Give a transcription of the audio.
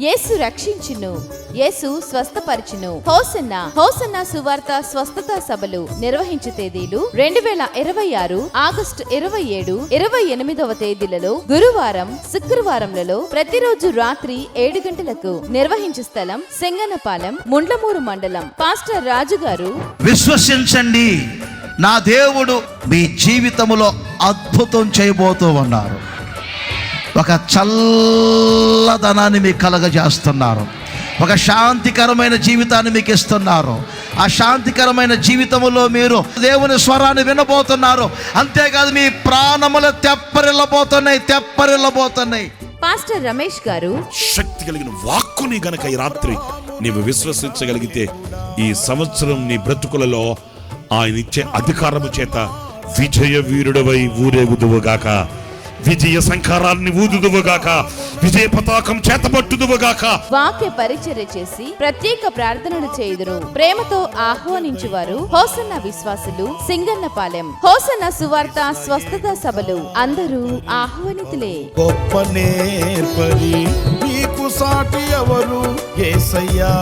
యేసు రక్షించును, యేసు స్వస్థపరచును. Hosanna hosanna సువార్త స్వస్థత సభలు నిర్వహించు తేదీలు 2026 ఆగస్టు 27, 28వ తేదీలలో గురువారం, శుక్రవారంలలో ప్రతిరోజు రాత్రి 7 గంటలకు. నిర్వహించు స్థలం సింగనపాలెం, ముండ్లమూరు మండలం. పాస్టర్ రాజు గారు. విశ్వసించండి, నా దేవుడు మీ జీవితంలో అద్భుతం చేయబోతూ ఉన్నారు. ఒక చల్లదనాన్ని మీకు కలగజేస్తున్నారు. ఒక శాంతికరమైన జీవితాన్ని మీకు ఇస్తున్నారు. ఆ శాంతికరమైన జీవితంలో మీరు దేవుని స్వరాన్ని వినబోతున్నారు. అంతేకాదు, మీ ప్రాణములు తెప్పరిల్లబోతున్నాయి. పాస్టర్ రమేష్ గారు. శక్తి కలిగిన వాక్కుని గనక ఈ రాత్రి నీవు విశ్వసించగలిగితే ఈ సంవత్సరం నీ బ్రతుకులలో ఆయన ఇచ్చే అధికారము చేత విజయ వీరుడవై ఊరేగుదువుగాక, విజయ సంకారాన్ని ఊదుదువుగాక, విజయ పతాకం చేతపట్టుదువుగాక. వాక్య పరిచర్య చేసి ప్రత్యేక ప్రార్థనలు చేయుదురు. ప్రేమతో ఆహ్వానించువారు హోసన్న విశ్వాసులు, సింగన్నపాలెం. హోసన్న సువార్త స్వస్థత సభలు అందరూ ఆహ్వానితులే. గొప్ప నేర్పరి నీకు సాటి ఎవరు యేసయ్యా.